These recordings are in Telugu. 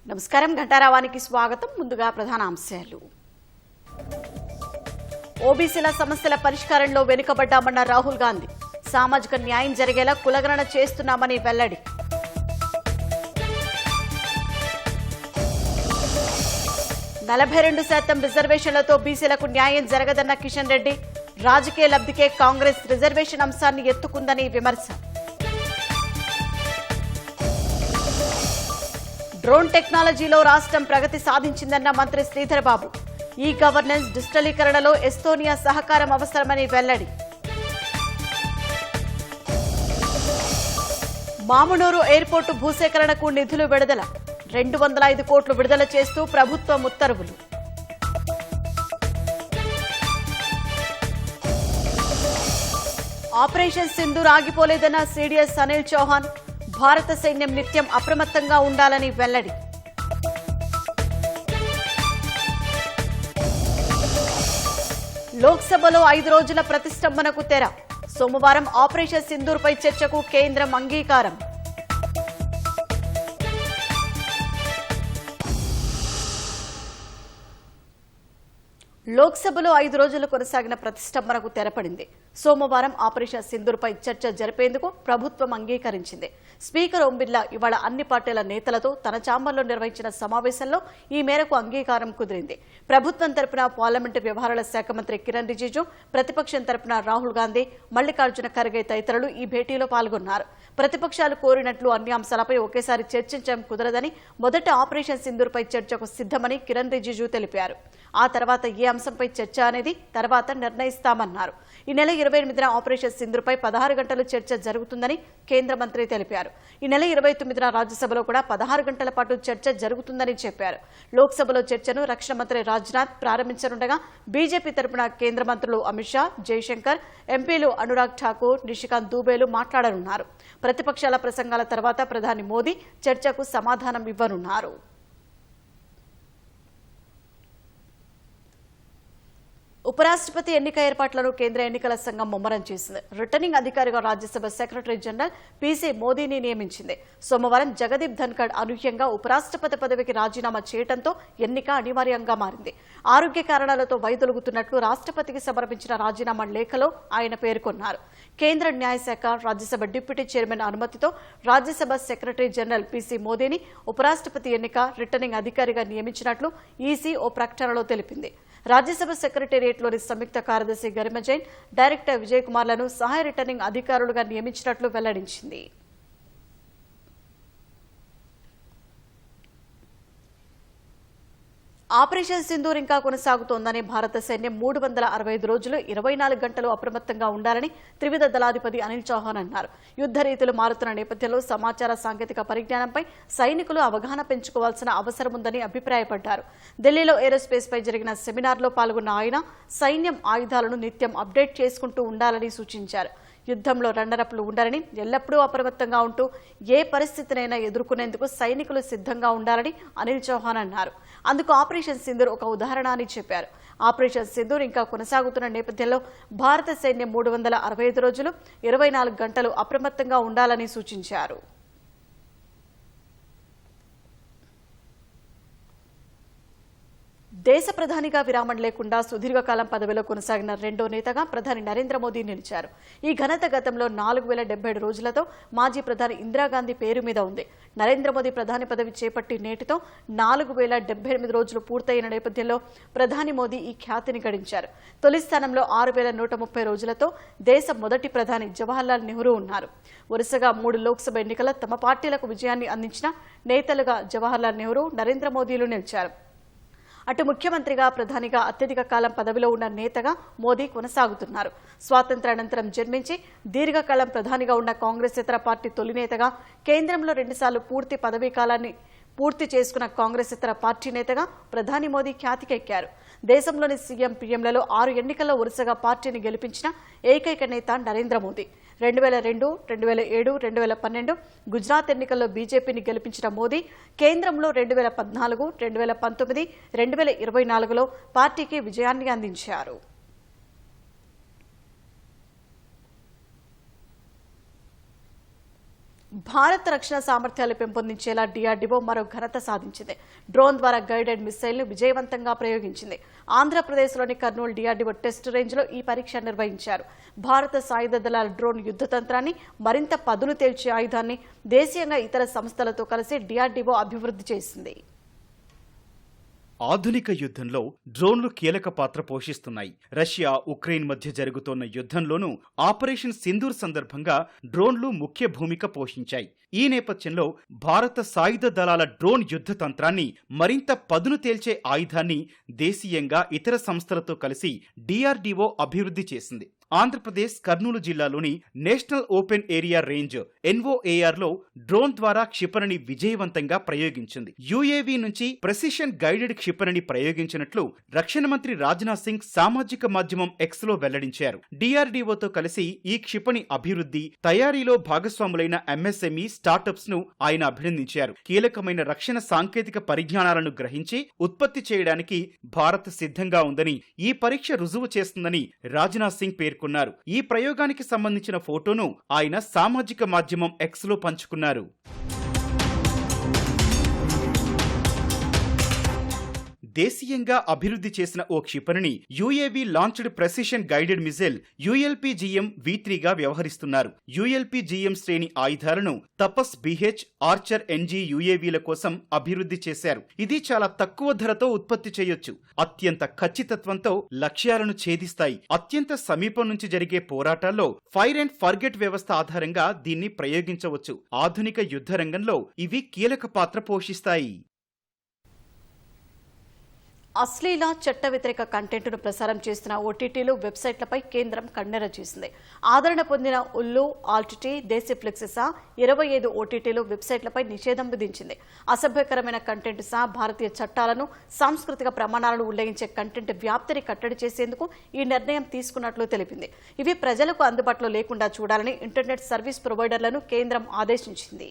నమస్కారం, ఘంటారావానికి స్వాగతం. ముందుగా ప్రధాన అంశాలు. ఓబీసీల సమస్యల పరిష్కారంలో వెనుకబడ్డామన్న రాహుల్ గాంధీ. సామాజిక న్యాయం జరిగేలా కులగణన చేస్తున్నామని వెల్లడి. నలభై 2% రిజర్వేషన్లతో బీసీలకు న్యాయం జరగదన్న కిషన్ రెడ్డి. రాజకీయ లబ్ధికే కాంగ్రెస్ రిజర్వేషన్ అంశాన్ని ఎత్తుకుందని విమర్శ. డ్రోన్ టెక్నాలజీలో రాష్ట్రం ప్రగతి సాధించిందన్న మంత్రి Sridhar Babu. E governance డిజిటలీకరణలో Estonia సహకారం అవసరమని వెల్లడి. మామునూరు ఎయిర్పోర్టు భూసేకరణకు నిధులు విడుదల. 205 కోట్లు విడుదల చేస్తూ ప్రభుత్వం ఉత్తర్వులు. ఆపరేషన్ సింధూర్ ఆగిపోలేదన్న సీడీఎస్ అనిల్ చౌహాన్. భారత సైన్యం నిత్యం అప్రమత్తంగా ఉండాలని వెల్లడి. లోక్సభలో 5 రోజుల ప్రతిష్టంభనకు తెర. సోమవారం ఆపరేషన్ సింధూర్పై చర్చకు కేంద్రం అంగీకారం. లోక్సభలో 5 రోజులు కొనసాగిన ప్రతిష్టంభనకు తెరపడింది. సోమవారం ఆపరేషన్ సింధూర్పై చర్చ జరిపేందుకు ప్రభుత్వం అంగీకరించింది. స్పీకర్ ఓం బిర్లా ఇవాళ అన్ని పార్టీల నేతలతో తన ఛాంబర్లో నిర్వహించిన సమావేశంలో ఈ మేరకు అంగీకారం కుదిరింది. ప్రభుత్వం తరపున పార్లమెంటు వ్యవహారాల శాఖ మంత్రి కిరణ్ రిజిజు, ప్రతిపక్షం తరపున రాహుల్ గాంధీ, మల్లికార్జున ఖర్గే తదితరులు ఈ భేటీలో పాల్గొన్నారు. ప్రతిపక్షాలు కోరినట్లు అన్ని అంశాలపై ఒకేసారి చర్చించడం కుదరదని, మొదట ఆపరేషన్ సింధూర్పై చర్చకు సిద్దమని కిరణ్ రిజిజు తెలిపారు. ఆ తర్వాత ఏ అంశంపై చర్చ అనేది తర్వాత నిర్ణయిస్తామన్నారు. ఈ నెల 28న ఆపరేషన్ సింధూర్పై 16 గంటలు చర్చ జరుగుతుందని కేంద్ర మంత్రి తెలిపారు. ఈ నెల 29న రాజ్యసభలో కూడా 16 గంటల పాటు చర్చ జరుగుతుందని చెప్పారు. లోక్సభలో చర్చను రక్షణ మంత్రి రాజ్నాథ్ ప్రారంభించనుండగా బీజేపీ తరపున కేంద్ర మంత్రులు అమిత్ షా, జైశంకర్, ఎంపీలు అనురాగ్ ఠాకూర్, నిషికాంత్ దూబేలు మాట్లాడనున్నారు. ప్రతిపక్షాల ప్రసంగాల తర్వాత ప్రధాని మోదీ చర్చకు సమాధానం ఇవ్వనున్నారు. ఉపరాష్ట్రపతి ఎన్నిక ఏర్పాట్లను కేంద్ర ఎన్నికల సంఘం ముమ్మరం చేసింది. రిటర్నింగ్ అధికారిగా రాజ్యసభ సెక్రటరీ జనరల్ పీసీ మోదీని నియమించింది. సోమవారం జగదీప్ ధన్ఖడ్ అనూహ్యంగా ఉపరాష్ట్రపతి పదవికి రాజీనామా చేయడంతో ఎన్నిక అనివార్యంగా మారింది. ఆరోగ్య కారణాలతో వైదొలుగుతున్నట్లు రాష్ట్రపతికి సమర్పించిన రాజీనామా లేఖలో ఆయన పేర్కొన్నారు. కేంద్ర న్యాయశాఖ, రాజ్యసభ డిప్యూటీ చైర్మన్ అనుమతితో రాజ్యసభ సెక్రటరీ జనరల్ పీసీ మోదీని ఉపరాష్ట్రపతి ఎన్నిక, రిటర్నింగ్ అధికారిగా నియమించినట్లు ఈసీ ఓ ప్రకటనలో తెలిపింది. రాజ్యసభ సెక్రటేరియట్లోని సంయుక్త కార్యదర్శి గరిమ జైన్, డైరెక్టర్ విజయ్ కుమార్లను సహాయ రిటర్నింగ్ అధికారులుగా నియమించినట్లు వెల్లడించింది. ఆపరేషన్ సింధూర్ ఇంకా కొనసాగుతోందని, భారత సైన్యం 365 రోజులు 24 గంటలు అప్రమత్తంగా ఉండాలని త్రివిధ దళాధిపతి అనిల్ చౌహాన్ అన్నారు. యుద్ధ రీతులు మారుతున్న నేపథ్యంలో సమాచార సాంకేతిక పరిజ్ఞానంపై సైనికులు అవగాహన పెంచుకోవాల్సిన అవసరం ఉందని అభిప్రాయపడ్డారు. ఢిల్లీలో ఏరోస్పేస్ పై జరిగిన సెమినార్లో పాల్గొన్న ఆయన సైన్యం ఆయుధాలను నిత్యం అప్డేట్ చేసుకుంటూ ఉండాలని సూచించారు. యుద్ధంలో రన్నరప్లు ఉండాలని, ఎల్లప్పుడూ అప్రమత్తంగా ఉంటూ ఏ పరిస్థితినైనా ఎదుర్కొనేందుకు సైనికులు సిద్ధంగా ఉండాలని అనిల్ చౌహాన్ అన్నారు. అందుకు ఆపరేషన్ సింధూర్ ఒక ఉదాహరణ అని చెప్పారు. ఆపరేషన్ సింధూర్ ఇంకా కొనసాగుతున్న నేపథ్యంలో భారత సైన్యం 365 రోజులు 24 గంటలు అప్రమత్తంగా ఉండాలని సూచించారు. దేశ ప్రధానిగా విరామం లేకుండా సుదీర్ఘకాలం పదవిలో కొనసాగిన రెండో నేతగా ప్రధాని నరేంద్ర మోదీ నిలిచారు. ఈ ఘనత గతంలో 4077 రోజులతో మాజీ ప్రధాని ఇందిరాగాంధీ పేరు మీద ఉంది. నరేంద్ర మోదీ ప్రధాని పదవి చేపట్టి నేటితో 4078 రోజులు పూర్తయిన నేపథ్యంలో ప్రధాని మోదీ ఈ ఖ్యాతిని గడించారు. తొలి స్థానంలో 6130 రోజులతో దేశ మొదటి ప్రధాని జవహర్లాల్ నెహ్రూ ఉన్నారు. వరుసగా 3 లోక్సభ ఎన్నికల తమ పార్టీలకు విజయాన్ని అందించిన నేతలుగా జవహర్లాల్ నెహ్రూ, నరేంద్ర మోదీలు నిలిచారు. అటు ముఖ్యమంత్రిగా, ప్రధానిగా అత్యధిక కాలం పదవిలో ఉన్న నేతగా మోదీ కొనసాగుతున్నారు. స్వాతంత్ర్యానంతరం జన్మించి దీర్ఘకాలం ప్రధానిగా ఉన్న కాంగ్రెసేతర పార్టీ తొలి నేతగా, కేంద్రంలో 2 సార్లు పూర్తి పదవీ కాలాన్ని పూర్తి చేసుకున్న కాంగ్రెసేతర పార్టీ నేతగా ప్రధాని మోదీ ఖ్యాతికెక్కారు. దేశంలోని సీఎం, పీఎంలలో 6 ఎన్నికల్లో వరుసగా పార్టీని గెలిపించిన ఏకైక నేత నరేంద్ర మోదీ. 2002, 2007, 2012 గుజరాత్ ఎన్నికల్లో బీజేపీని గెలిపించిన మోదీ కేంద్రంలో 2014, 2019, 2024లో పార్టీకి విజయాన్ని అందించారు. భారత్ రక్షణ సామర్థ్యాలు పెంపొందించేలా డిఆర్డీఓ మరో ఘనత సాధించింది. డ్రోన్ ద్వారా గైడెడ్ మిసైల్ ను విజయవంతంగా ప్రయోగించింది. ఆంధ్రప్రదేశ్లోని కర్నూలు డిఆర్డీఓ టెస్ట్ రేంజ్లో ఈ పరీక్ష నిర్వహించారు. భారత సాయుధ దళాల డ్రోన్ యుద్ధ తంత్రాన్ని, మరింత పదును తేల్చే ఆయుధాన్ని దేశీయంగా ఇతర సంస్థలతో కలిసి డిఆర్డీఓ అభివృద్ధి చేసింది. ఆధునిక యుద్ధంలో డ్రోన్లు కీలక పాత్ర పోషిస్తున్నాయి. రష్యా, ఉక్రెయిన్ మధ్య జరుగుతోన్న యుద్ధంలోనూ ఆపరేషన్ సింధూర్ సందర్భంగా డ్రోన్లు ముఖ్య భూమిక పోషించాయి. ఈ నేపథ్యంలో భారత సాయుధ దళాల డ్రోన్ యుద్ధ తంత్రాన్ని, మరింత పదును తేల్చే ఆయుధాన్ని దేశీయంగా ఇతర సంస్థలతో కలిసి డిఆర్డీఓ అభివృద్ధి చేసింది. ఆంధ్రప్రదేశ్ కర్నూలు జిల్లాలోని నేషనల్ ఓపెన్ ఏరియా రేంజ్ ఎన్ఓఏఆర్ లో డ్రోన్ ద్వారా క్షిపణిని విజయవంతంగా ప్రయోగించింది. యుఏవి నుంచి ప్రెసిషన్ గైడెడ్ క్షిపణిని ప్రయోగించినట్లు రక్షణ మంత్రి రాజ్నాథ్ సింగ్ సామాజిక మాధ్యమం ఎక్స్ లో వెల్లడించారు. డిఆర్డీఓతో కలిసి ఈ క్షిపణి అభివృద్ధి, తయారీలో భాగస్వాములైన ఎంఎస్ఎంఈ స్టార్టప్స్ ను ఆయన అభినందించారు. కీలకమైన రక్షణ సాంకేతిక పరిజ్ఞానాలను గ్రహించి ఉత్పత్తి చేయడానికి భారత్ సిద్ధంగా ఉందని ఈ పరీక్ష రుజువు చేస్తుందని రాజ్నాథ్ సింగ్ పేర్కొన్నారు. ఈ ప్రయోగానికి సంబంధించిన ఫోటోను ఆయన సామాజిక మాధ్యమం ఎక్స్ లో పంచుకున్నారు. దేశీయంగా అభివృద్ధి చేసిన ఓ క్షిపణిని UAV launched precision guided missile ULPGM V3గా వ్యవహరిస్తున్నారు. యుఎల్పిజిఎం శ్రేణి ఆయుధాలను తపస్ బిహెచ్, ఆర్చర్ ఎన్జీ యుఏవీల కోసం అభివృద్ధి చేశారు. ఇది చాలా తక్కువ ధరతో ఉత్పత్తి చేయొచ్చు. అత్యంత ఖచ్చితత్వంతో లక్ష్యాలను ఛేదిస్తాయి. అత్యంత సమీపం నుంచి జరిగే పోరాటాల్లో ఫైర్ అండ్ ఫర్గెట్ వ్యవస్థ ఆధారంగా దీన్ని ప్రయోగించవచ్చు. ఆధునిక యుద్ధ రంగంలో ఇవి కీలక పాత్ర పోషిస్తాయి. అశ్లీల, చట్ట వ్యతిరేక కంటెంట్ను ప్రసారం చేస్తున్న ఓటీటీలు, వెబ్సైట్లపై కేంద్రం కన్నెర చేసింది. ఆదరణ పొందిన ఉల్లు, ఆల్టిటీ, దేశీ ఫ్లిక్స్ సహా 25 ఓటీటీలు, వెబ్సైట్లపై నిషేధం విధించింది. అసభ్యకరమైన కంటెంట్ సహా భారతీయ చట్టాలను, సాంస్కృతిక ప్రమాణాలను ఉల్లంఘించే కంటెంట్ వ్యాప్తిని కట్టడి చేసేందుకు ఈ నిర్ణయం తీసుకున్నట్లు తెలిపింది. ఇవి ప్రజలకు అందుబాటులో లేకుండా చూడాలని ఇంటర్నెట్ సర్వీస్ ప్రొవైడర్లను కేంద్రం ఆదేశించింది.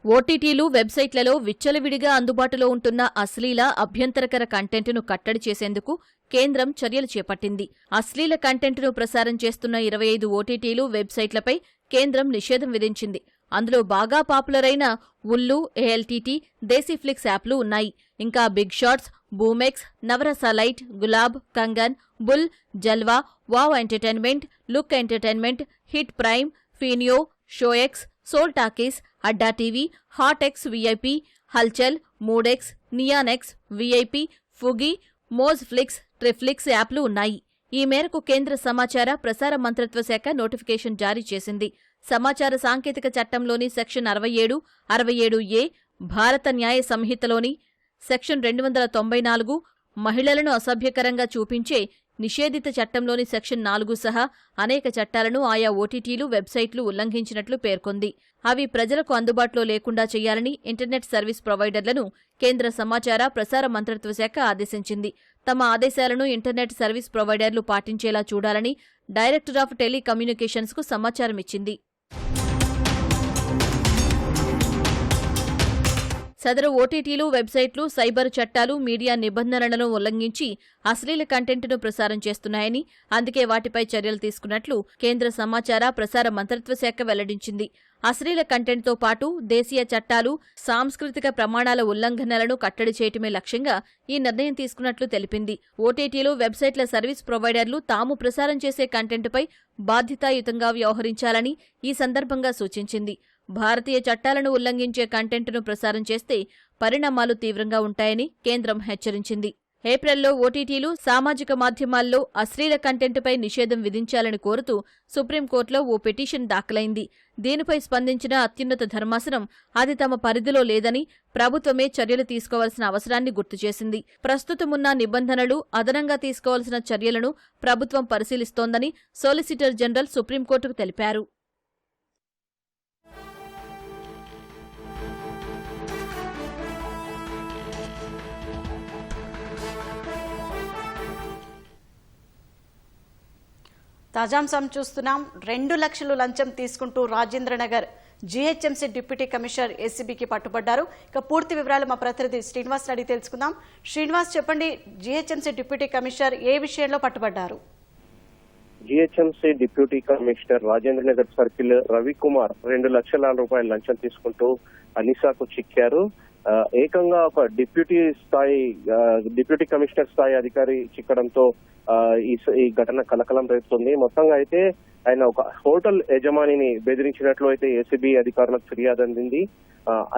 ఓటీటీలు, వెబ్సైట్లలో విచ్చలవిడిగా అందుబాటులో ఉంటున్న అశ్లీల, అభ్యంతరకర కంటెంట్ను కట్టడి చేసేందుకు కేంద్రం చర్యలు చేపట్టింది. అశ్లీల కంటెంట్ను ప్రసారం చేస్తున్న 25 ఓటీటీలు, వెబ్సైట్లపై కేంద్రం నిషేధం విధించింది. అందులో బాగా పాపులర్ అయిన ఉల్లు, ఏఎల్టీటీ, దేశీఫ్లిక్స్ యాప్లు ఉన్నాయి. ఇంకా big Shots, Boomex, Navarasa Lite, Gulab, Kangan, Bull, Jalwa, Wow Entertainment, Look Entertainment, Hit Prime, Fenio, ShowX, Soul Talkies, Adda TV, Hot X VIP, Hulchul, MoodX, నియానెక్స్, VIP, ఫుగి, మోజ్ ఫ్లిక్స్, ట్రిఫ్లిక్స్ యాప్లు ఉన్నాయి. ఈ మేరకు కేంద్ర సమాచార ప్రసార మంత్రిత్వ శాఖ నోటిఫికేషన్ జారీ చేసింది. సమాచార సాంకేతిక చట్టంలోని సెక్షన్ 67, 67A, భారత న్యాయ సంహితలోని సెక్షన్ 294, మహిళలను అసభ్యకరంగా చూపించే నిషేధిత చట్టంలోని సెక్షన్ 4 సహా అనేక చట్టాలను ఆయా ఓటీటీలు, వెబ్సైట్లు ఉల్లంఘించినట్లు పేర్కొంది. అవి ప్రజలకు అందుబాటులో లేకుండా చేయాలని ఇంటర్నెట్ సర్వీస్ ప్రొవైడర్లను కేంద్ర సమాచార ప్రసార మంత్రిత్వ శాఖ ఆదేశించింది. తమ ఆదేశాలను ఇంటర్నెట్ సర్వీస్ ప్రొవైడర్లు పాటించేలా చూడాలని డైరెక్టర్ ఆఫ్ టెలికమ్యూనికేషన్స్కు సమాచారమిచ్చింది. సదరు ఓటీటీలు, వెబ్సైట్లు సైబర్ చట్టాలు, మీడియా నిబంధనలను ఉల్లంఘించి అశ్లీల కంటెంట్ను ప్రసారం చేస్తున్నాయని, అందుకే వాటిపై చర్యలు తీసుకున్నట్లు కేంద్ర సమాచార ప్రసార మంత్రిత్వ శాఖ వెల్లడించింది. అశ్లీల కంటెంట్తో పాటు దేశీయ చట్టాలు, సాంస్కృతిక ప్రమాణాల ఉల్లంఘనలను కట్టడి చేయటమే లక్ష్యంగా ఈ నిర్ణయం తీసుకున్నట్లు తెలిపింది. ఓటీటీలు, వెబ్సైట్ల సర్వీస్ ప్రొవైడర్లు తాము ప్రసారం చేసే కంటెంట్పై బాధ్యతాయుతంగా వ్యవహరించాలని ఈ సందర్భంగా సూచించింది. భారతీయ చట్టాలను ఉల్లంఘించే కంటెంట్ను ప్రసారం చేస్తే పరిణామాలు తీవ్రంగా ఉంటాయని కేంద్రం హెచ్చరించింది. ఏప్రిల్లో ఓటీటీలు, సామాజిక మాధ్యమాల్లో అశ్లీల కంటెంట్పై నిషేధం విధించాలని కోరుతూ సుప్రీంకోర్టులో ఓ పిటిషన్ దాఖలైంది. దీనిపై స్పందించిన అత్యున్నత ధర్మాసనం అది తమ పరిధిలో లేదని, ప్రభుత్వమే చర్యలు తీసుకోవాల్సిన అవసరాన్ని గుర్తు చేసింది. ప్రస్తుతమున్న నిబంధనలు, అదనంగా తీసుకోవాల్సిన చర్యలను ప్రభుత్వం పరిశీలిస్తోందని సోలిసిటర్ జనరల్ సుప్రీంకోర్టుకు తెలిపారు. తాజాంశం చూస్తున్నాం. 2 లక్షలు లంచం తీసుకుంటూ రాజేంద్రనగర్ జీహెచ్ఎంసీ డిప్యూటీ కమిషనర్ ఏసీబీకి పట్టుబడ్డారు. ఇక పూర్తి వివరాలు మా ప్రతినిధి శ్రీనివాస్ అడిగి తెలుసుకుందాం. శ్రీనివాస్, చెప్పండి, జీహెచ్ఎంసీ డిప్యూటీ కమిషనర్ ఏ విషయంలో పట్టుబడ్డారు? GHMC deputy commissioner Rajendranagar circle Ravikumar 2 లక్షల రూపాయల లంచం తీసుకుంటూ అనిసాకు చిక్కారు. ఏకంగా ఒక డిప్యూటీ కమిషనర్ స్థాయి అధికారి చిక్కడంతో ఈ ఘటన కలకలం రేపుతుంది. మొత్తంగా అయితే ఆయన ఒక హోటల్ యజమానిని బెదిరించినట్లు అయితే ఏసీబీ అధికారులకు ఫిర్యాదు అందింది.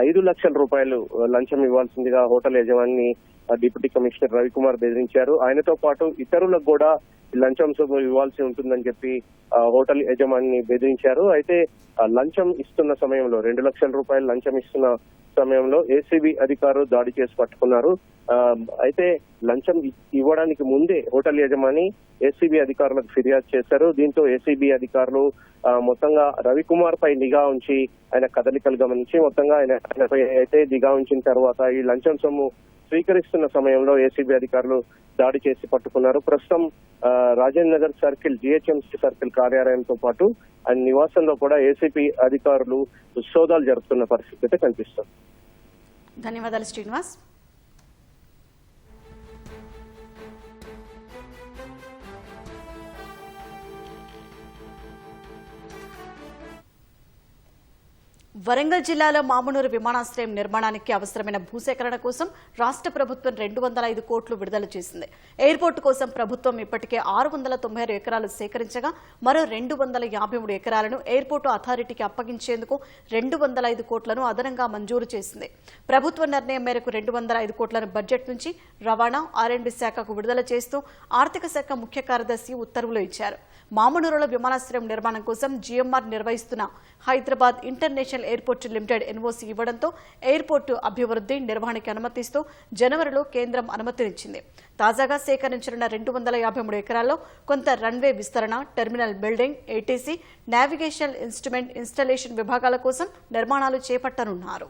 5 లక్షల రూపాయలు లంచం ఇవ్వాల్సిందిగా హోటల్ యజమాని డిప్యూటీ కమిషనర్ రవికుమార్ బెదిరించారు. ఆయనతో పాటు ఇతరులకు కూడా లంచం ఇవ్వాల్సి ఉంటుందని చెప్పి హోటల్ యజమానిని బెదిరించారు. అయితే లంచం ఇస్తున్న సమయంలో 2 లక్షల రూపాయలు లంచం ఇస్తున్న సమయంలో ఏసీబీ అధికారులు దాడి చేసి పట్టుకున్నారు. అయితే లంచం ఇవ్వడానికి ముందే హోటల్ యజమాని ఏసీబీ అధికారులకు ఫిర్యాదు చేశారు. దీంతో ఏసీబీ అధికారులు మొత్తంగా రవికుమార్ పై నిఘా ఉంచి ఆయన కదలికలు గమనించి మొత్తంగా ఆయనపై అయితే నిఘా ఉంచిన తర్వాత ఈ లంచం సొమ్ము స్వీకరిస్తున్న సమయంలో ఏసీబీ అధికారులు దాడి చేసి పట్టుకున్నారు. ప్రస్తుతం Rajendra Nagar circle GHMC circle కార్యాలయంతో పాటు ఆయన నివాసంలో కూడా ఏసీబీ అధికారులు సోదాలు జరుపుతున్న పరిస్థితి అయితే కనిపిస్తుంది. ధన్యవాదాలు శ్రీనివాస్. వరంగల్ జిల్లాలో మామునూరు విమానాశ్రయం నిర్మాణానికి అవసరమైన భూసేకరణ కోసం రాష్ట్ర ప్రభుత్వం 205 కోట్లు విడుదల చేసింది. ఎయిర్పోర్టు కోసం ప్రభుత్వం ఇప్పటికే 696 ఎకరాలు సేకరించగా మరో 253 ఎకరాలను ఎయిర్పోర్టు అథారిటీకి అప్పగించేందుకు 205 కోట్లను అదనంగా మంజూరు చేసింది. ప్రభుత్వ నిర్ణయం మేరకు 205 కోట్లను బడ్జెట్ నుంచి రవాణా ఆర్ఎండ్బీ శాఖకు విడుదల చేస్తూ ఆర్థిక శాఖ ముఖ్య కార్యదర్శి ఉత్తర్వులు ఇచ్చారు. మామునూరులో విమానాశ్రయం నిర్మాణం కోసం జీఎంఆర్ నిర్వహిస్తున్న Hyderabad international airport limited NOC ఇవ్వడంతో ఎయిర్పోర్టు అభివృద్ధి నిర్వహణకి అనుమతిస్తూ జనవరిలో కేంద్రం అనుమతినిచ్చింది. తాజాగా సేకరించిన 253 ఎకరాల్లో కొంత రన్వే విస్తరణ, terminal building, ATC, navigation instrument installation విభాగాల కోసం నిర్మాణాలు చేపట్టనున్నారు.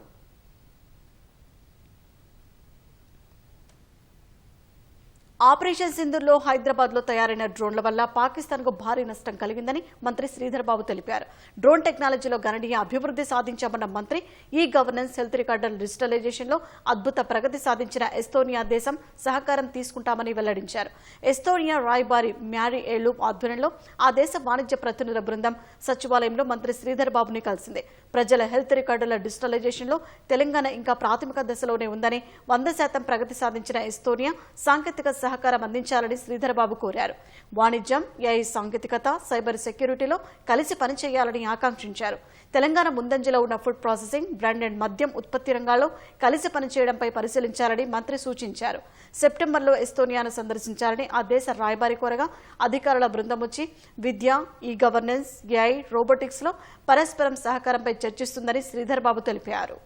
ఆపరేషన్ సింధూర్లో హైదరాబాద్లో తయారైన డ్రోన్ల వల్ల పాకిస్తాన్కు భారీ నష్టం కలిగిందని మంత్రి శ్రీధర్ బాబు తెలిపారు. డ్రోన్ టెక్నాలజీలో గణనీయ అభివృద్ధి సాధించామన్న మంత్రి ఈ గవర్నెన్స్, హెల్త్ రికార్డుల డిజిటలైజేషన్లో అద్భుత ప్రగతి సాధించిన ఎస్తోనియా దేశం సహకారం తీసుకుంటామని వెల్లడించారు. ఎస్తోనియా రాయబారి మ్యారీ ఏలూప్ ఆధ్వర్యంలో ఆ దేశ వాణిజ్య ప్రతినిధుల బృందం సచివాలయంలో మంత్రి శ్రీధర్ బాబుని కలిసింది. ప్రజల హెల్త్ రికార్డుల డిజిటలైజేషన్లో తెలంగాణ ఇంకా ప్రాథమిక దశలోనే ఉందని, 100% ప్రగతి సాధించిన ఎస్తోనియా సాంకేతిక సహకారం అందించాలని శ్రీధర్ బాబు కోరారు. వాణిజ్యం, ఏఐ సాంకేతికత, సైబర్ సెక్యూరిటీలో కలిసి పనిచేయాలని ఆకాంక్షించారు. తెలంగాణ ముందంజలో ఉన్న ఫుడ్ ప్రాసెసింగ్, బ్రాండెడ్ మద్యం ఉత్పత్తి రంగాల్లో కలిసి పనిచేయడంపై పరిశీలించాలని మంత్రి సూచించారు. సెప్టెంబర్లో ఎస్తోనియాను సందర్శించాలని ఆ దేశ రాయబారి కోరగా అధికారుల బృందం వచ్చి విద్య, ఈ గవర్నెన్స్, ఏఐ, రోబోటిక్స్ లో పరస్పరం సహకారంపై చర్చిస్తుందని శ్రీధర్ బాబు తెలిపారు.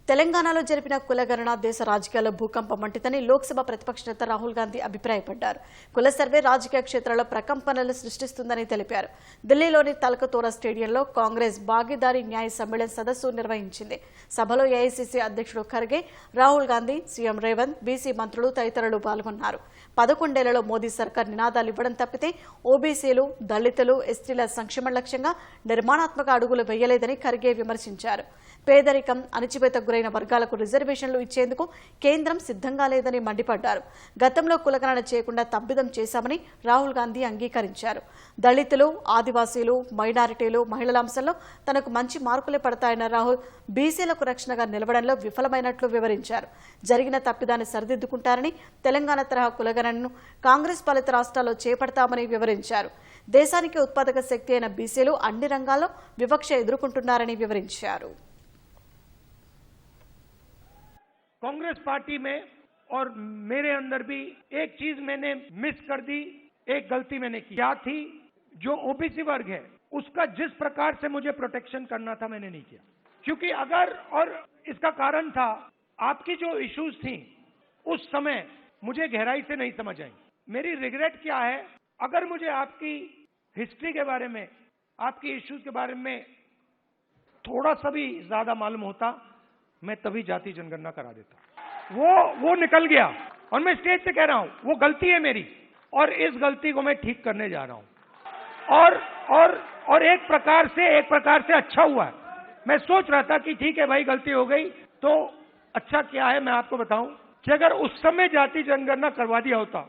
తెలంగాణలో జరిపిన కులగణన దేశ రాజకీయాల్లో భూకంపం వంటిదని లోక్సభ ప్రతిపక్ష నేత రాహుల్ గాంధీ అభిప్రాయపడ్డారు. కుల సర్వే రాజకీయ క్షేత్రాల్లో ప్రకంపనలు సృష్టిస్తుందని తెలిపారు. ఢిల్లీలోని తలకతోరా స్టేడియంలో కాంగ్రెస్ భాగీదారీ న్యాయ సమ్మేళన సదస్సు నిర్వహించింది. సభలో ఏఐసీసీ అధ్యక్షుడు ఖర్గే, రాహుల్ గాంధీ, సీఎం రేవంత్, బీసీ మంత్రులు తదితరులు పాల్గొన్నారు. 11 ఏళ్లలో మోదీ సర్కార్ నినాదాలు ఇవ్వడం తప్పితే ఓబీసీలు, దళితులు, ఎస్టీల సంక్షేమ లక్ష్యంగా నిర్మాణాత్మక అడుగులు వేయలేదని ఖర్గే విమర్శించారు. పేదరికం, అణచివేతకు గురైన వర్గాలకు రిజర్వేషన్లు ఇచ్చేందుకు కేంద్రం సిద్ధంగా లేదని మండిపడ్డారు. గతంలో కులగణన చేయకుండా తప్పిదం చేశామని రాహుల్ గాంధీ అంగీకరించారు. దళితులు, ఆదివాసీలు, మైనారిటీలు, మహిళల అంశంలో తనకు మంచి మార్కులే పడతాయన్న రాహుల్ బీసీలకు రక్షణగా నిలవడంలో విఫలమైనట్లు వివరించారు. జరిగిన తప్పిదాన్ని సరిదిద్దుకుంటారని, తెలంగాణ తరహా కులగణనను కాంగ్రెస్ పాలిత రాష్ట్రాల్లో చేపడతామని వివరించారు. దేశానికి ఉత్పాదక శక్తి అయిన బీసీలు అన్ని రంగాల్లో వివక్ష ఎదుర్కొంటున్నారని వివరించారు. कांग्रेस पार्टी में और मेरे अंदर भी एक चीज मैंने मिस कर दी, एक गलती मैंने की। क्या थी? जो ओबीसी वर्ग है उसका जिस प्रकार से मुझे प्रोटेक्शन करना था मैंने नहीं किया, क्योंकि अगर, और इसका कारण था आपकी जो इश्यूज थी उस समय मुझे गहराई से नहीं समझ आई। मेरी रिग्रेट क्या है, अगर मुझे आपकी हिस्ट्री के बारे में, आपकी इश्यूज के बारे में थोड़ा सा भी ज्यादा मालूम होता, मैं तभी जाति जनगणना करा देता। वो निकल गया। और मैं स्टेज से कह रहा हूं वो गलती है मेरी और इस गलती को मैं ठीक करने जा रहा हूं और एक प्रकार से अच्छा हुआ है। मैं सोच रहा था कि ठीक है भाई गलती हो गई, तो अच्छा क्या है मैं आपको बताऊं कि अगर उस समय जाति जनगणना करवा दिया होता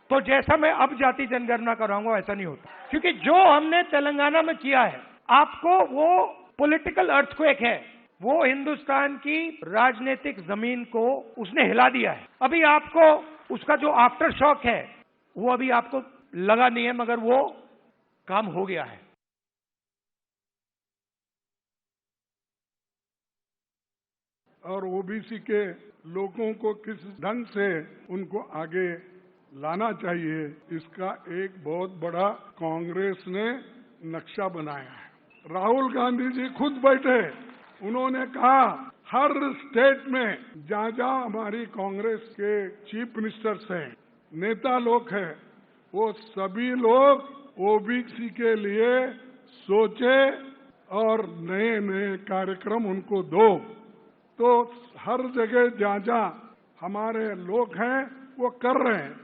तो जैसा मैं अब जाति जनगणना कराऊंगा वैसा नहीं होता, क्योंकि जो हमने तेलंगाना में किया है, आपको वो पॉलिटिकल अर्थक्वेक है, वो हिंदुस्तान की राजनीतिक जमीन को उसने हिला दिया है। अभी आपको उसका जो आफ्टर शॉक है वो अभी आपको लगा नहीं है, मगर वो काम हो गया है। और ओबीसी के लोगों को किस ढंग से उनको आगे लाना चाहिए, इसका एक बहुत बड़ा कांग्रेस ने नक्शा बनाया है। राहुल गांधी जी खुद बैठे, उन्होंने कहा हर स्टेट में जहाँ जहाँ हमारी कांग्रेस के चीफ मिनिस्टर्स हैं, नेता लोग हैं, वो सभी लोग ओबीसी के लिए सोचे और नए नए कार्यक्रम उनको दो। तो हर जगह जहाँ जहाँ हमारे लोग हैं वो कर रहे हैं,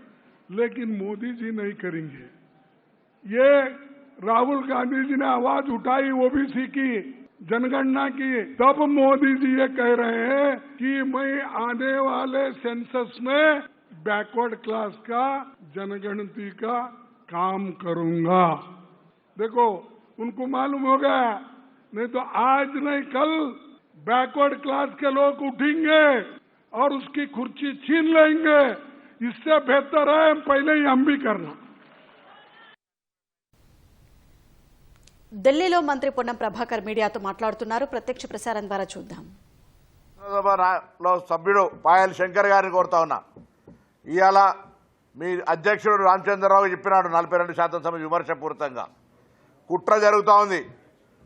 लेकिन मोदी जी नहीं करेंगे। ये राहुल गांधी जी ने आवाज उठाई ओबीसी की जनगणना की, तब मोदी जी ये कह रहे हैं कि मैं आने वाले सेंसस में बैकवर्ड क्लास का जनगणति का काम करूंगा। देखो उनको मालूम हो गया, नहीं तो आज नहीं कल बैकवर्ड क्लास के लोग उठेंगे और उसकी कुर्सी छीन लेंगे। इससे बेहतर है पहले ही हम भी करना। ఢిల్లీలో మంత్రి పొన్నం ప్రభాకర్ మీడియాతో మాట్లాడుతున్నారు. ప్రత్యక్ష ప్రసారం ద్వారా చూద్దాం. సభలో సభ్యుడు పాయల్ శంకర్ గారిని కోరుతా ఉన్నా, ఇవాళ మీ అధ్యక్షుడు రామచంద్రరావు చెప్పినాడు 42% సభ విమర్శపూరితంగా కుట్ర జరుగుతూ ఉంది.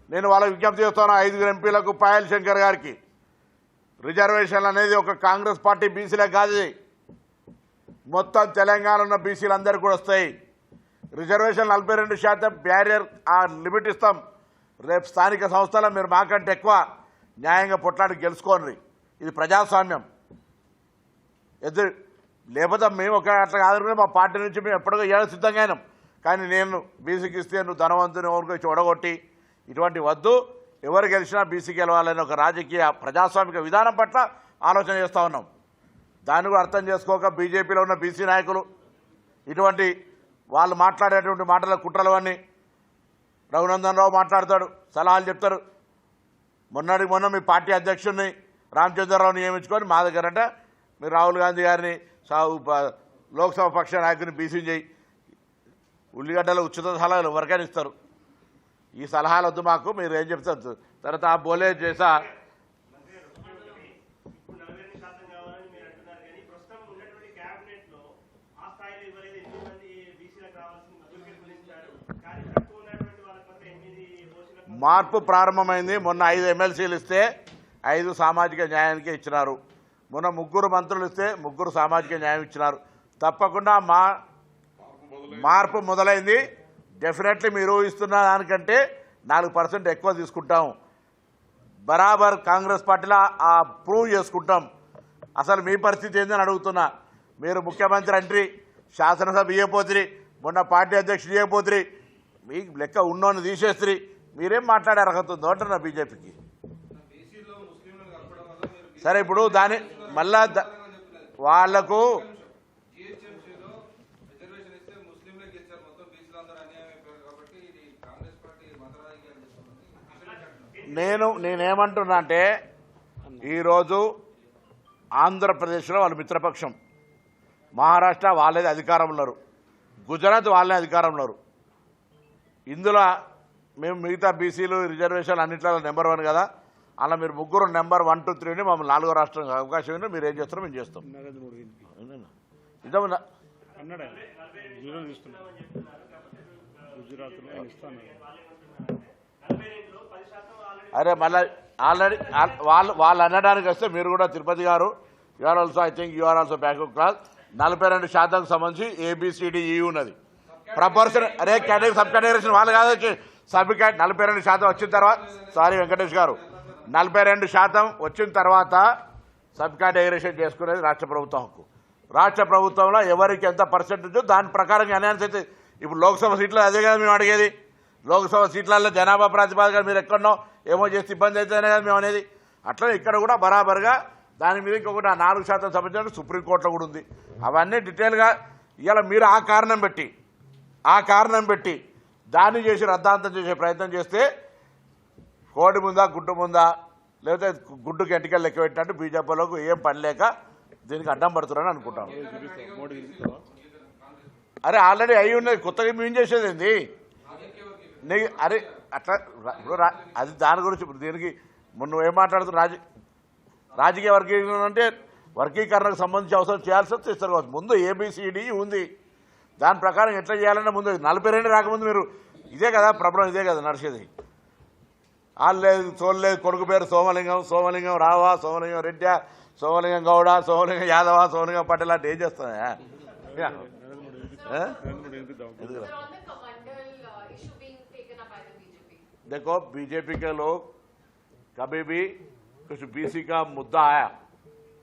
నేను వాళ్ళకి విజ్ఞప్తి చేస్తున్నా, 5 ఎంపీలకు పాయల్ శంకర్ గారికి రిజర్వేషన్లు అనేది ఒక కాంగ్రెస్ పార్టీ బీసీలే కాదు, మొత్తం తెలంగాణ ఉన్న బీసీలందరికీ కూడా వస్తాయి. రిజర్వేషన్ 42% బ్యారియర్ ఆ లిమిట్ ఇస్తాం. రేపు స్థానిక సంస్థలో మీరు మాకంటే ఎక్కువ న్యాయంగా పొట్లాడి గెలుచుకోండి. ఇది ప్రజాస్వామ్యం. ఎదురు లేకపోతే మేము ఒక అట్లా కాదు, మా పార్టీ నుంచి మేము ఎప్పటికో ఏడాది సిద్ధంగా అయినాం. కానీ నేను బీసీకి ఇస్తే నువ్వు ధనవంతుని ఎవరికి ఇచ్చి ఒడగొట్టి ఇటువంటి వద్దు. ఎవరు గెలిచినా బీసీ గెలవాలని ఒక రాజకీయ ప్రజాస్వామిక విధానం పట్ల ఆలోచన చేస్తూ ఉన్నాం. దాన్ని కూడా అర్థం చేసుకోక బీజేపీలో ఉన్న బీసీ నాయకులు ఇటువంటి వాళ్ళు మాట్లాడేటువంటి మాటల కుట్రలు అన్నీ రఘునందన్ రావు మాట్లాడతాడు, సలహాలు చెప్తారు. మొన్న మీ పార్టీ అధ్యక్షుడిని రామచంద్రరావుని నియమించుకొని మా దగ్గర అంటే మీరు రాహుల్ గాంధీ గారిని లోక్సభ పక్ష నాయకుని బీసీ చేయి, ఉల్లిగడ్డల ఉచిత సలహాలు ఎవరికైనా ఇస్తారు. ఈ సలహాలు వద్దు మాకు, మీరు ఏం చెప్తారు తర్వాత ఆ బోలే చేసా. మార్పు ప్రారంభమైంది. మొన్న 5 ఎమ్మెల్సీలు ఇస్తే 5 సామాజిక న్యాయానికే ఇచ్చినారు. మొన్న 3 మంత్రులు ఇస్తే 3 సామాజిక న్యాయం ఇచ్చినారు. తప్పకుండా మార్పు మొదలైంది. డెఫినెట్లీ మీరు ఇస్తున్న దానికంటే 4% ఎక్కువ తీసుకుంటాం. బరాబర్ కాంగ్రెస్ పార్టీలో ప్రూవ్ చేసుకుంటాం. అసలు మీ పరిస్థితి ఏందని అడుగుతున్నా. మీరు ముఖ్యమంత్రి అంటారు, శాసనసభ ఇవ్వపోతురి, మొన్న పార్టీ అధ్యక్షుడు ఇవ్వపోతురి, మీకు లెక్క ఉన్నోని తీసేస్తురి, మీరేం మాట్లాడే అర్హత ఉందో అంటున్నా బీజేపీకి. సరే ఇప్పుడు దాని మళ్ళా వాళ్లకు నేనేమంటున్నా అంటే ఈరోజు ఆంధ్రప్రదేశ్లో వాళ్ళ మిత్రపక్షం, మహారాష్ట్ర వాళ్ళది అధికారంలో ఉన్నారు, గుజరాత్ వాళ్ళే అధికారంలో ఉన్నారు. ఇందులో మేము మిగతా బీసీలు రిజర్వేషన్ అన్నింటిలో నెంబర్ 1 కదా, అలా మీరు 3 నెంబర్ 1, 2, 3 మమ్మల్ని 4వ రాష్ట్రం అవకాశం ఉంది. మీరు ఏం చేస్తారో మేము చేస్తాం. అరే మళ్ళీ ఆల్రెడీ వాళ్ళు అనడానికి వస్తే మీరు కూడా తిరుపతి గారు you're also I think you're also backward class 42% సంబంధించి ABCDE ఉన్నది ప్రపోర్షన్. అరే కేటగిరీ సబ్ కేటగిరీషన్ వాళ్ళు కాదు, సబ్ 42% వచ్చిన తర్వాత, సారీ వెంకటేష్ గారు, 42% వచ్చిన తర్వాత సబ్ కేటగిరీషన్ చేసుకునేది రాష్ట్ర ప్రభుత్వం హక్కు. రాష్ట్ర ప్రభుత్వంలో ఎవరికి ఎంత పర్సెంటేజ్ దాని ప్రకారంగా అనౌన్స్ అయితే ఇప్పుడు లోక్సభ సీట్లు అదే కదా మేము అడిగేది. లోక్సభ సీట్లలో జనాభా ప్రాతిపదికన మీరు ఎక్కడనో ఏమో చేస్తే ఇబ్బంది అవుతుందనే కదా మేము అనేది. అట్లా ఇక్కడ కూడా బరాబర్గా దాని మీద ఇంకొకటి 4% సంబంధించిన సుప్రీంకోర్టులో కూడా ఉంది. అవన్నీ డీటెయిల్గా ఇవాళ మీరు ఆ కారణం పెట్టి దాన్ని చేసి రద్దాంతం చేసే ప్రయత్నం చేస్తే కోడి ముందా గుడ్డు ముందా లేకపోతే గుడ్డుకి ఎంటికలు లెక్క పెట్టినట్టు బీజేపీలోకి ఏం పని లేక దీనికి అడ్డం పడుతున్నారని అనుకుంటాం. అరే ఆల్రెడీ అయి ఉన్నది, కొత్తగా మేము చేసేది ఏంది? అరే అట్లా అది దాని గురించి దీనికి నువ్వు ఏం మాట్లాడుతున్నావు? రాజకీయ వర్గీకరణ అంటే వర్గీకరణకు సంబంధించి అవసరం చేయాల్సి వస్తే ఇస్తారు కావచ్చు. ముందు ఏబిసిడి ఉంది, దాని ప్రకారం ఎట్లా చేయాలన్నా ముందు 42 రాకముందు మీరు ఇదే కదా ప్రాబ్లం, ఇదే కదా నడిచేది. లేదు చూడలేదు, కొడుకు పేరు సోమలింగం రావా, సోమలింగం రెడ్డి, సోమలింగం గౌడ, సోమలింగం యాదవ, సోమలింగం పటేల్ అంటే ఏం చేస్తాయా? देखो बीजेपी के लोग कभी भी कुछ बीसी का मुद्दा आया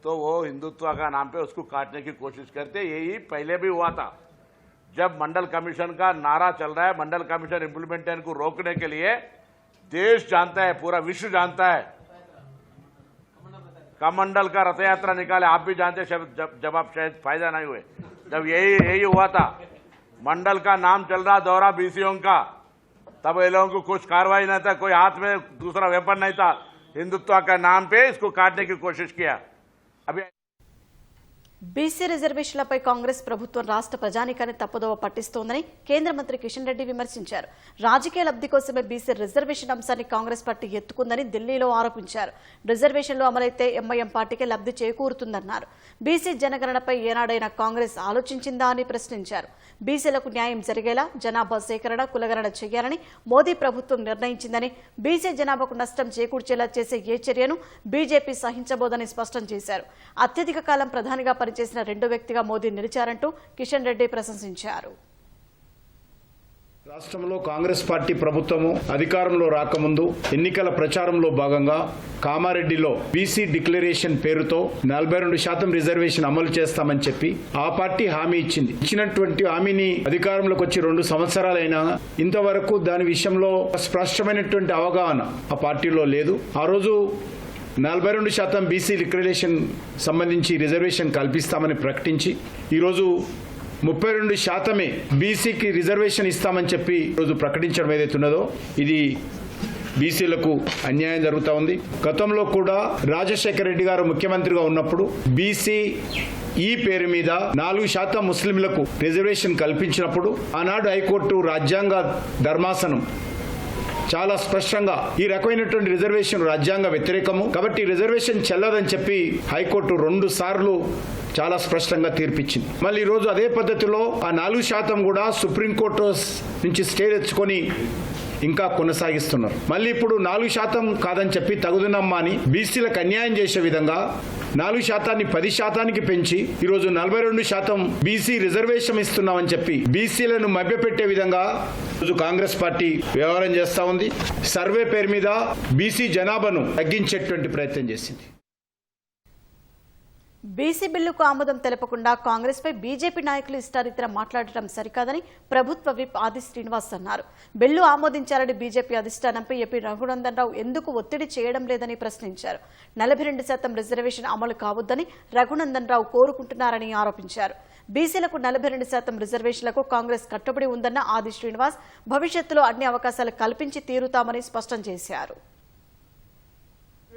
तो वो हिंदुत्व का नाम पे उसको काटने की कोशिश करते. यही पहले भी हुआ था जब मंडल कमीशन का नारा चल रहा है. मंडल कमीशन इम्प्लीमेंटेशन को रोकने के लिए देश जानता है, पूरा विश्व जानता है. कमंडल का रथ यात्रा निकाले, आप भी जानते हैं जब आप शायद फायदा नहीं हुए. जब यही हुआ था, मंडल का नाम चल रहा दौरा बीसीओं का, तब ये लोगों को कुछ कार्रवाई नहीं था, कोई हाथ में दूसरा वेपन नहीं था. हिंदुत्व का नाम पे इसको काटने की कोशिश किया. अभी బీసీ రిజర్వేషన్లపై కాంగ్రెస్ ప్రభుత్వం రాష్ట్ర ప్రజానీకాన్ని తప్పుదోవ పట్టిస్తోందని కేంద్ర మంత్రి కిషన్ రెడ్డి విమర్శించారు. రాజకీయ లబ్ధి కోసమే బీసీ రిజర్వేషన్ అంశాన్ని కాంగ్రెస్ పార్టీ ఎత్తుకుందని ఢిల్లీలో ఆరోపించారు. రిజర్వేషన్లు అమలైతే ఎంఐఎం పార్టీకి లబ్ధి చేకూరుతుందన్నారు. బీసీ జనగణనపై ఏనాడైనా కాంగ్రెస్ ఆలోచించిందా అని ప్రశ్నించారు. బీసీలకు న్యాయం జరిగేలా జనాభా సేకరణ, కులగణన చేయాలని మోదీ ప్రభుత్వం నిర్ణయించిందని, బీసీ జనాభాకు నష్టం చేకూర్చేలా చేసే ఏ చర్యను బీజేపీ సహించబోదని స్పష్టం చేశారు. అత్యధిక కాలం ప్రధానిగా పనిచేసిన రెండో వ్యక్తిగా మోదీ నిలిచారంటూ కిషన్ రెడ్డి ప్రశంసించారు. రాష్ట్రంలో కాంగ్రెస్ పార్టీ ప్రభుత్వము అధికారంలో రాకముందు ఎన్నికల ప్రచారంలో భాగంగా కామారెడ్డిలో బీసీ డిక్లరేషన్ పేరుతో 42% రిజర్వేషన్ అమలు చేస్తామని చెప్పి ఆ పార్టీ హామీ ఇచ్చింది. ఇచ్చినటువంటి హామీని అధికారంలోకి వచ్చి 2 సంవత్సరాలైనా ఇంతవరకు దాని విషయంలో స్పష్టమైనటువంటి అవగాహన ఆ పార్టీలో లేదు. ఆ రోజు 42% బీసీ డిక్లరేషన్ సంబంధించి రిజర్వేషన్ కల్పిస్తామని ప్రకటించి ఈరోజు 32% బీసీకి రిజర్వేషన్ ఇస్తామని చెప్పి ఈరోజు ప్రకటించడం ఏదైతున్నదో ఇది బీసీలకు అన్యాయం జరుగుతూ ఉంది. గతంలో కూడా రాజశేఖర రెడ్డి గారు ముఖ్యమంత్రిగా ఉన్నప్పుడు బీసీ ఈ పేరు మీద 4% ముస్లింలకు రిజర్వేషన్ కల్పించినప్పుడు ఆనాడు హైకోర్టు రాజ్యాంగ ధర్మాసనం చాలా స్పష్టంగా ఈ రకమైనటువంటి రిజర్వేషన్ రాజ్యాంగ వ్యతిరేకము కాబట్టి రిజర్వేషన్ చెల్లదని చెప్పి హైకోర్టు 2 సార్లు చాలా స్పష్టంగా తీర్పిచ్చింది. మళ్ళీ ఈ రోజు అదే పద్ధతిలో ఆ 4% కూడా సుప్రీంకోర్టు నుంచి స్టే తెచ్చుకొని ఇంకా కొనసాగిస్తున్నారు. మళ్ళీ ఇప్పుడు 4% కాదని చెప్పి తగుదనమ్మా అని బీసీలకు అన్యాయం చేసే విధంగా 4% 10% పెంచి ఈరోజు 42% బీసీ రిజర్వేషన్ ఇస్తున్నామని చెప్పి బీసీలను మభ్యపెట్టే విధంగా ఈరోజు కాంగ్రెస్ పార్టీ వ్యవహారం చేస్తా ఉంది. సర్వే పేరు మీద బీసీ జనాభాను తగ్గించేటువంటి ప్రయత్నం చేసింది. బీసీ బిల్లుకు ఆమోదం తెలపకుండా కాంగ్రెస్ పై బీజేపీ నాయకులు ఇష్టారీతిన మాట్లాడటం సరికాదని ప్రభుత్వ విప్ ఆది శ్రీనివాస్ అన్నారు. Bill ఆమోదించాలని BJP అధిష్టానంపై AP Raghunandan Rao ఎందుకు ఒత్తిడి చేయడం లేదని ప్రశ్నించారు. 42% రిజర్వేషన్ అమలు కావద్దని రఘునందన్ రావు కోరుకుంటున్నారని ఆరోపించారు. బీసీలకు 42% రిజర్వేషన్లకు కాంగ్రెస్ కట్టుబడి ఉందన్న ఆది శ్రీనివాస్ భవిష్యత్తులో అన్ని అవకాశాలు కల్పించి తీరుతామని స్పష్టం చేశారు.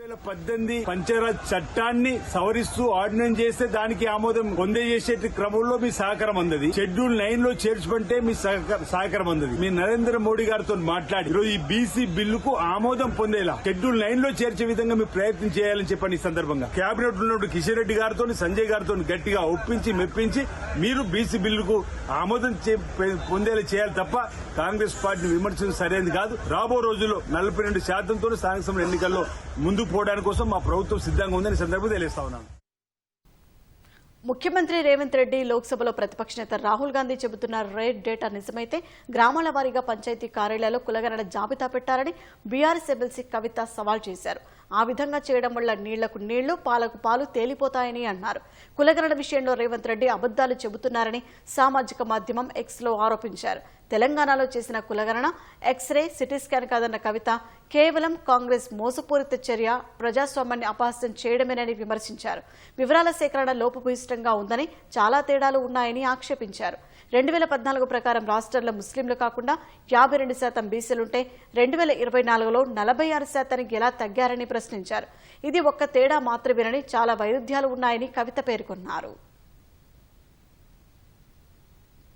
2018 పంచాయత్ చట్టాన్ని సవరిస్తూ ఆర్డినెన్స్ చేస్తే దానికి ఆమోదం పొందేసే క్రమంలో మీ సహకారం అందది. షెడ్యూల్ 9 లో చేర్చుకుంటే మీ సహకారం అందది. మీ నరేంద్ర మోడీ గారితో మాట్లాడి ఈరోజు ఈ బీసీ బిల్లుకు ఆమోదం పొందేలా షెడ్యూల్ 9 లో చేర్చే విధంగా మీరు ప్రయత్నం చేయాలని చెప్పండి. ఈ సందర్భంగా కేబినెట్ ఉన్నప్పుడు కిషన్ రెడ్డి గారితో సంజయ్ గారితో గట్టిగా ఒప్పించి మెప్పించి మీరు బీసీ బిల్లుకు ఆమోదం పొందేలా చేయాలి తప్ప కాంగ్రెస్ పార్టీని విమర్శించడం సరైనది కాదు. రాబో రోజుల్లో 42%తో స్థానిక సంస్థల ఎన్నికల్లో ముందుకు పోవడానికి కోసం మా ప్రభుత్వం సిద్ధంగా ఉందని సందర్భంగా తెలియస్తా ఉన్నాను. ముఖ్యమంత్రి రేవంత్ రెడ్డి లోక్సభలో ప్రతిపక్ష నేత రాహుల్ గాంధీ చెబుతున్న రేట్ డేటా నిజమైతే గ్రామాల వారీగా పంచాయతీ కార్యాలయాల్లో కులగణన జాబితా పెట్టారని బీఆర్ఎస్ ఎమ్మెల్సీ కవిత సవాల్ చేశారు. ఆ విధంగా చేయడం వల్ల నీళ్లకు నీళ్లు పాలకు పాలు తేలిపోతాయని అన్నారు. కులగణన విషయంలో రేవంత్ రెడ్డి అబద్దాలు చెబుతున్నారని సామాజిక మాధ్యమం ఎక్స్లో ఆరోపించారు. తెలంగాణలో చేసిన కులగణన ఎక్స్రే, సిటీ స్కాన్ కాదన్న కవిత కేవలం కాంగ్రెస్ మోసపూరిత చర్య, ప్రజాస్వామ్యాన్ని అపహాస్యం చేయడమేనని విమర్శించారు. వివరాల సేకరణ లోపభూయిష్టంగా ఉందని, చాలా తేడాలు ఉన్నాయని ఆక్షేపించారు. 2014 ప్రకారం రాష్ట్రంలో ముస్లింలు కాకుండా 52% బీసీలుంటే 2024లో 46% ఎలా తగ్గారని ప్రశ్నించారు. ఇది ఒక్క తేడా మాత్రమేనని, చాలా వైరుధ్యాలు ఉన్నాయని కవిత పేర్కొన్నారు.